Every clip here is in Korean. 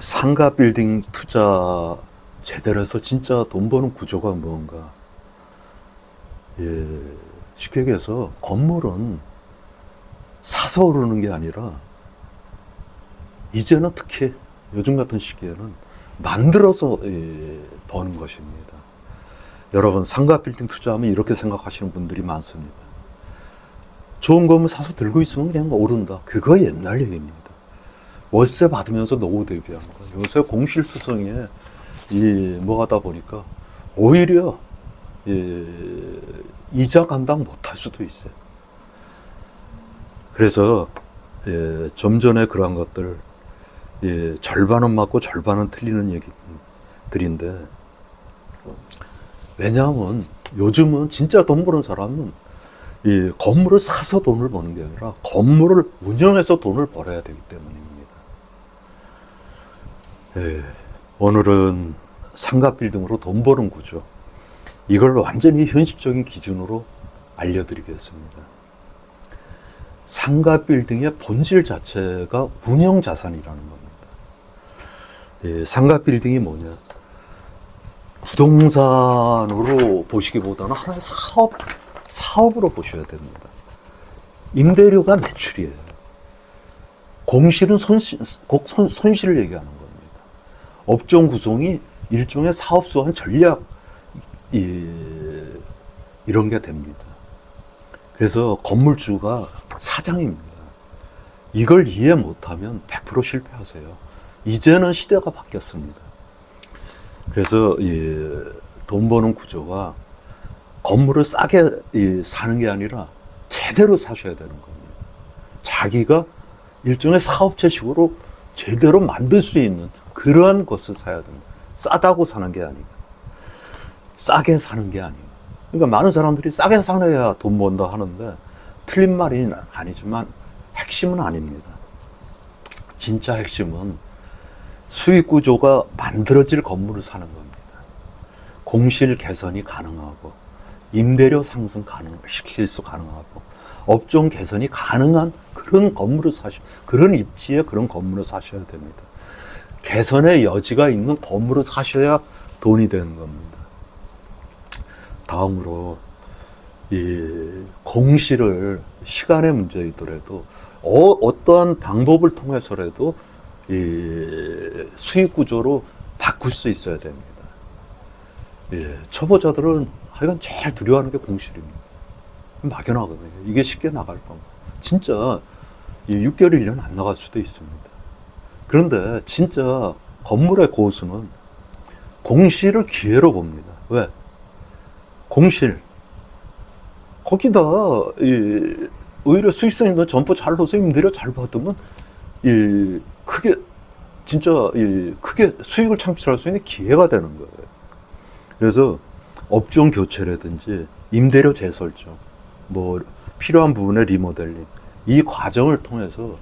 상가 빌딩 투자 제대로 해서 진짜 돈 버는 구조가 뭔가. 쉽게 얘기해서 건물은 사서 오르는 게 아니라 이제는 특히 요즘 같은 시기에는 만들어서 버는 것입니다. 여러분, 상가 빌딩 투자하면 이렇게 생각하시는 분들이 많습니다. 좋은 거면 사서 들고 있으면 그냥 오른다. 그거 옛날 얘기입니다. 월세 받으면서 노후 대비하는 거. 요새 공실투성에 뭐 하다 보니까 오히려 이자 감당 못할 수도 있어요. 그래서 좀 전에 그러한 것들 절반은 맞고 절반은 틀리는 얘기들인데, 왜냐하면 요즘은 진짜 돈 버는 사람은 이 건물을 사서 돈을 버는 게 아니라 건물을 운영해서 돈을 벌어야 되기 때문입니다. 오늘은 상가 빌딩으로 돈 버는 구조, 이걸 완전히 현실적인 기준으로 알려드리겠습니다. 상가 빌딩의 본질 자체가 운영 자산이라는 겁니다. 상가 빌딩이 뭐냐? 부동산으로 보시기보다는 하나의 사업으로 보셔야 됩니다. 임대료가 매출이에요. 공실은 손실을 얘기하는 겁니다. 업종 구성이 일종의 사업소한 전략, 이런 게 됩니다. 그래서 건물주가 사장입니다. 이걸 이해 못하면 100% 실패하세요. 이제는 시대가 바뀌었습니다. 그래서 돈 버는 구조가 건물을 싸게 사는 게 아니라 제대로 사셔야 되는 겁니다. 자기가 일종의 사업체식으로 제대로 만들 수 있는 그러한 것을 사야 됩니다. 싸다고 사는 게 아니고, 싸게 사는 게 아니고. 그러니까 많은 사람들이 싸게 사야 돈 번다 하는데 틀린 말이 아니지만 핵심은 아닙니다. 진짜 핵심은 수익 구조가 만들어질 건물을 사는 겁니다. 공실 개선이 가능하고, 임대료 상승 시킬 수 가능하고, 업종 개선이 가능한 그런 건물을 그런 입지에 그런 건물을 사셔야 됩니다. 개선의 여지가 있는 건물을 사셔야 돈이 되는 겁니다. 다음으로 공실을 시간의 문제이더라도 어떠한 방법을 통해서라도 수익 구조로 바꿀 수 있어야 됩니다. 초보자들은 하여간 제일 두려워하는 게 공실입니다. 막연하거든요. 이게 쉽게 나갈 겁니다. 진짜 6개월, 1년 안 나갈 수도 있습니다. 그런데 진짜 건물의 고수는 공실을 기회로 봅니다. 왜? 공실. 거기다 오히려 수익성 있는 점포 잘 넣어서 임대료 잘 받으면 크게 진짜 크게 수익을 창출할 수 있는 기회가 되는 거예요. 그래서 업종 교체라든지 임대료 재설정, 뭐 필요한 부분의 리모델링, 이 과정을 통해서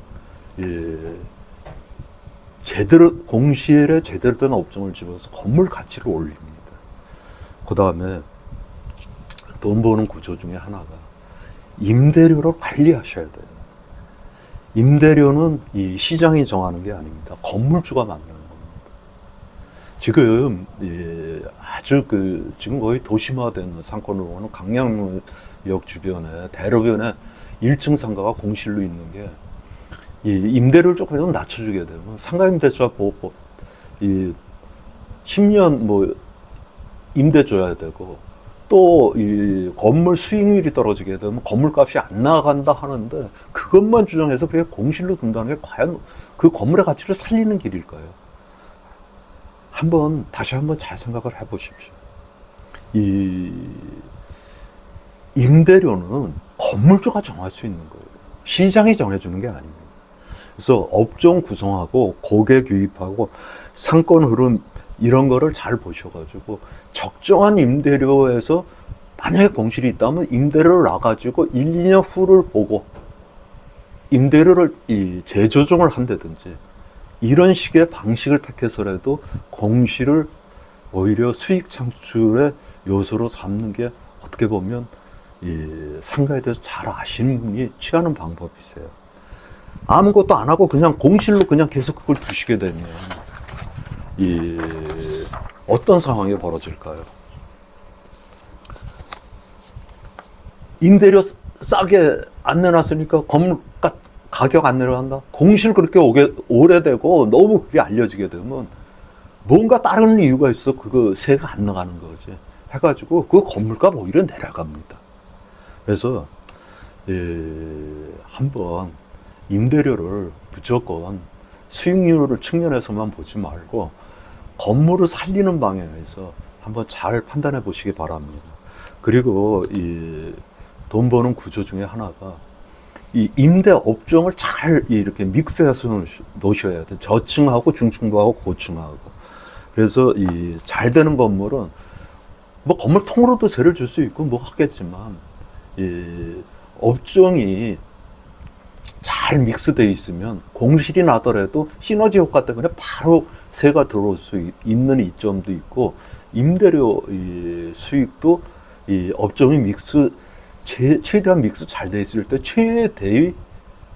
공실에 제대로 된 업종을 집어서 건물 가치를 올립니다. 그 다음에 돈 버는 구조 중에 하나가 임대료를 관리하셔야 돼요. 임대료는 이 시장이 정하는 게 아닙니다. 건물주가 만드는 겁니다. 지금 아주 지금 거의 도심화된 상권으로 보는 강남역 주변에 대로변에 1층 상가가 공실로 있는 게, 임대료를 조금 낮춰주게 되면 상가임대차 보호법 10년 뭐 임대 줘야 되고, 또 이 건물 수익률이 떨어지게 되면 건물값이 안 나간다 하는데, 그것만 주장해서 그게 공실로 둔다는 게 과연 그 건물의 가치를 살리는 길일까요? 다시 한번 잘 생각을 해보십시오. 이 임대료는 건물주가 정할 수 있는 거예요. 시장이 정해주는 게 아닙니다. 그래서 업종 구성하고 고객 유입하고 상권 흐름, 이런 거를 잘 보셔가지고 적정한 임대료에서, 만약에 공실이 있다면 임대료를 놔가지고 1, 2년 후를 보고 임대료를 재조정을 한다든지, 이런 식의 방식을 택해서라도 공실을 오히려 수익 창출의 요소로 삼는 게, 어떻게 보면 상가에 대해서 잘 아시는 분이 취하는 방법이세요. 아무것도 안 하고 그냥 공실로 그냥 계속 그걸 두시게 되면 이 어떤 상황이 벌어질까요? 임대료 싸게 안 내놨으니까 건물값 가격 안 내려간다. 공실 그렇게 오래되고 너무 그게 알려지게 되면 뭔가 다른 이유가 있어. 그거 세가 안 나가는 거지. 해가지고 그 건물값 오히려 내려갑니다. 그래서 한번 임대료를 무조건 수익률을 측면에서만 보지 말고 건물을 살리는 방향에서 한번 잘 판단해 보시기 바랍니다. 그리고 이 돈 버는 구조 중에 하나가 이 임대 업종을 잘 이렇게 믹스해서 놓으셔야 돼. 저층하고 중층도 하고 고층하고. 그래서 이 잘 되는 건물은 뭐 건물 통으로도 세를 줄 수 있고 뭐 하겠지만 이 업종이 잘 믹스되어 있으면 공실이 나더라도 시너지 효과 때문에 바로 세가 들어올 수 있는 이점도 있고 임대료 이 수익도 이 업종이 최대한 믹스 잘 돼 있을 때 최대의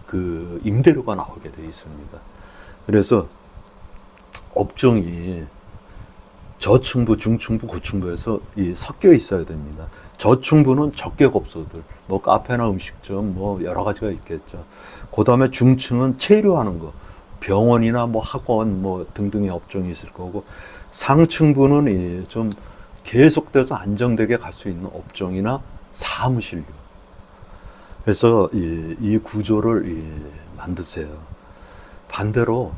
그 임대료가 나오게 돼 있습니다. 그래서 업종이 저층부, 중층부, 고층부에서 섞여 있어야 됩니다. 저층부는 적격업소들, 뭐 카페나 음식점, 뭐 여러 가지가 있겠죠. 그 다음에 중층은 체류하는 거, 병원이나 뭐 학원, 뭐 등등의 업종이 있을 거고, 상층부는 좀 계속돼서 안정되게 갈 수 있는 업종이나 사무실료. 그래서 이 구조를 만드세요. 반대로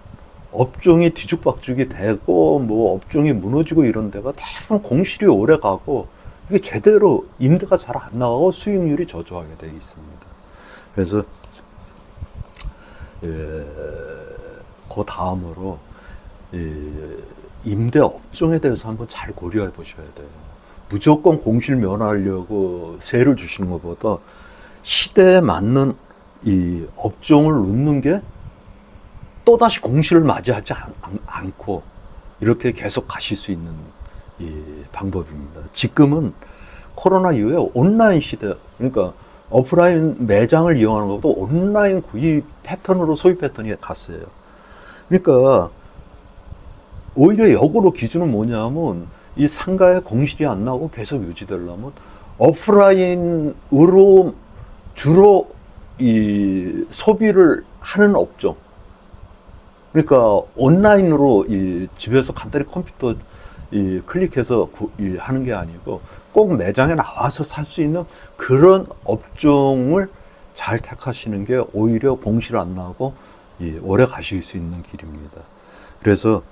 업종이 뒤죽박죽이 되고 뭐 업종이 무너지고 이런 데가 대부분 공실이 오래 가고 이게 제대로 임대가 잘 안 나가고 수익률이 저조하게 되어 있습니다. 그래서 그 다음으로 임대 업종에 대해서 한번 잘 고려해 보셔야 돼요. 무조건 공실 면하려고 세를 주시는 것보다 시대에 맞는 이 업종을 놓는 게 또다시 공실을 맞이하지 않고 이렇게 계속 가실 수 있는 이 방법입니다. 지금은 코로나 이후에 온라인 시대, 그러니까 오프라인 매장을 이용하는 것보다 온라인 구입 패턴으로 소비 패턴이 갔어요. 그러니까 오히려 역으로 기준은 뭐냐면 이 상가에 공실이 안 나고 계속 유지되려면 오프라인으로 주로 이 소비를 하는 업종. 그러니까 온라인으로 이 집에서 간단히 컴퓨터 클릭해서 하는 게 아니고 꼭 매장에 나와서 살 수 있는 그런 업종을 잘 택하시는 게 오히려 공실 안 나고 오래 가실 수 있는 길입니다. 그래서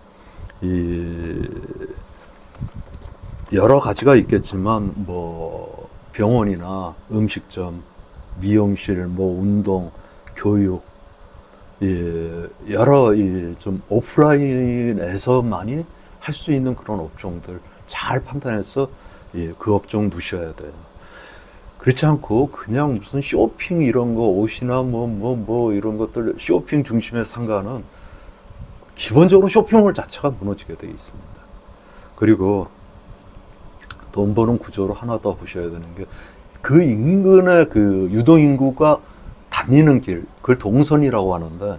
여러 가지가 있겠지만 뭐 병원이나 음식점, 미용실, 뭐 운동, 교육, 여러 좀 오프라인에서만이 할 수 있는 그런 업종들 잘 판단해서 그 업종 두셔야 돼요. 그렇지 않고 그냥 무슨 쇼핑 이런 거 옷이나 뭐 이런 것들 쇼핑 중심의 상가는 기본적으로 쇼핑몰 자체가 무너지게 되어 있습니다. 그리고 돈 버는 구조로 하나 더 보셔야 되는 게 그 인근의 그 유동인구가 다니는 길, 그걸 동선이라고 하는데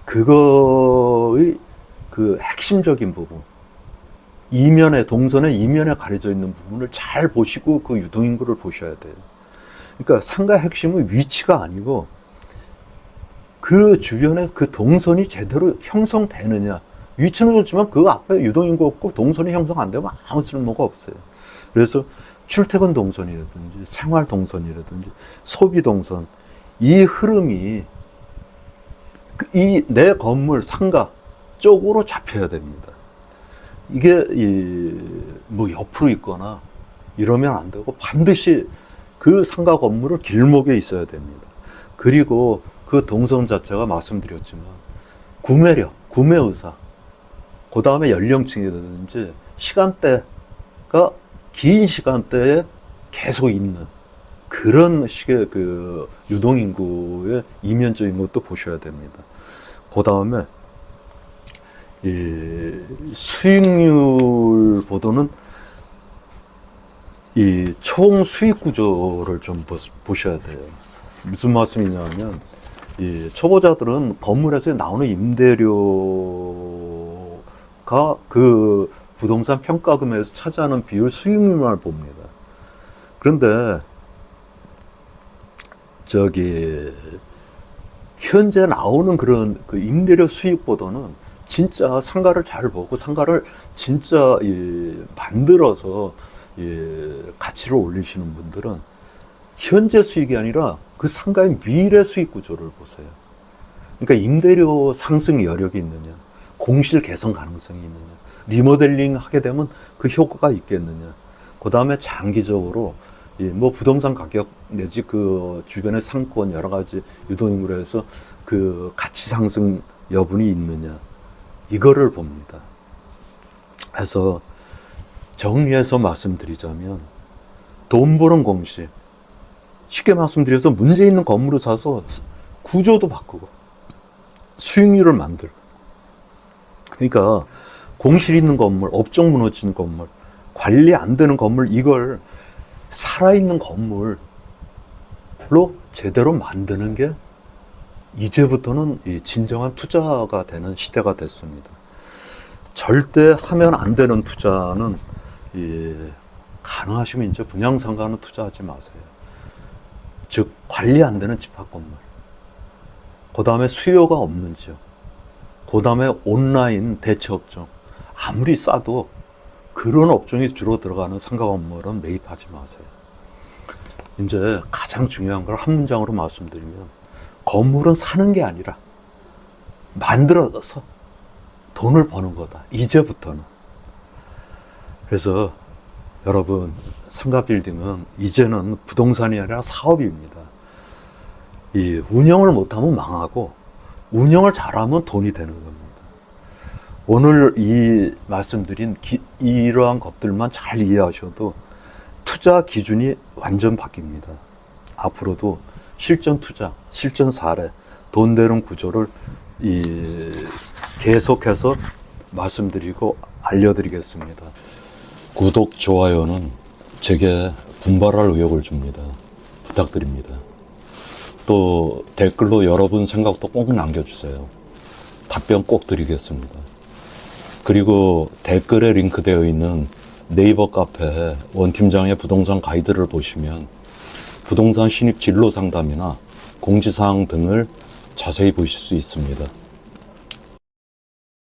그거의 그 핵심적인 부분, 동선의 이면에 가려져 있는 부분을 잘 보시고 그 유동인구를 보셔야 돼요. 그러니까 상가의 핵심은 위치가 아니고 그 주변에 그 동선이 제대로 형성되느냐. 위치는 좋지만 그 앞에 유동인구 없고 동선이 형성 안 되면 아무 쓸모가 없어요. 그래서 출퇴근 동선이라든지 생활 동선이라든지 소비 동선, 이 흐름이 내 건물 상가 쪽으로 잡혀야 됩니다. 이게 뭐 옆으로 있거나 이러면 안 되고 반드시 그 상가 건물은 길목에 있어야 됩니다. 그리고 그 동선 자체가 말씀드렸지만 구매력, 구매 의사, 그 다음에 연령층이라든지 시간대가 긴 시간대에 계속 있는 그런 식의 그 유동인구의 이면적인 것도 보셔야 됩니다. 그 다음에 수익률보다는 이 총 수익 구조를 좀 보셔야 돼요. 무슨 말씀이냐면 이 초보자들은 건물에서 나오는 임대료가 그 부동산 평가금에서 차지하는 비율 수익률만 봅니다. 그런데 현재 나오는 그런 그 임대료 수익보다는 진짜 상가를 잘 보고 상가를 진짜 만들어서 가치를 올리시는 분들은 현재 수익이 아니라 그 상가의 미래 수익 구조를 보세요. 그러니까 임대료 상승 여력이 있느냐, 공실 개선 가능성이 있느냐, 리모델링 하게 되면 그 효과가 있겠느냐, 그 다음에 장기적으로 뭐 부동산 가격 내지 그 주변의 상권 여러 가지 유동인구로 해서 그 가치 상승 여분이 있느냐, 이거를 봅니다. 그래서 정리해서 말씀드리자면 돈 버는 공식, 쉽게 말씀드려서 문제 있는 건물을 사서 구조도 바꾸고 수익률을 만들고, 그러니까 공실 있는 건물, 업종 무너지는 건물, 관리 안 되는 건물, 이걸 살아있는 건물로 제대로 만드는 게 이제부터는 진정한 투자가 되는 시대가 됐습니다. 절대 하면 안 되는 투자는 가능하시면 이제 분양상가는 투자하지 마세요. 즉 관리 안 되는 집합 건물, 그 다음에 수요가 없는 지역, 그 다음에 온라인 대체 업종, 아무리 싸도 그런 업종이 주로 들어가는 상가 건물은 매입하지 마세요. 이제 가장 중요한 걸 한 문장으로 말씀드리면, 건물은 사는 게 아니라 만들어서 돈을 버는 거다, 이제부터는. 그래서 여러분, 상가 빌딩은 이제는 부동산이 아니라 사업입니다. 이 운영을 못하면 망하고 운영을 잘하면 돈이 되는 겁니다. 오늘 이 말씀드린 이러한 것들만 잘 이해하셔도 투자 기준이 완전 바뀝니다. 앞으로도 실전 투자, 실전 사례, 돈 되는 구조를 계속해서 말씀드리고 알려드리겠습니다. 구독, 좋아요는 제게 분발할 의욕을 줍니다. 부탁드립니다. 또 댓글로 여러분 생각도 꼭 남겨주세요. 답변 꼭 드리겠습니다. 그리고 댓글에 링크되어 있는 네이버 카페 원팀장의 부동산 가이드를 보시면 부동산 신입 진로 상담이나 공지사항 등을 자세히 보실 수 있습니다.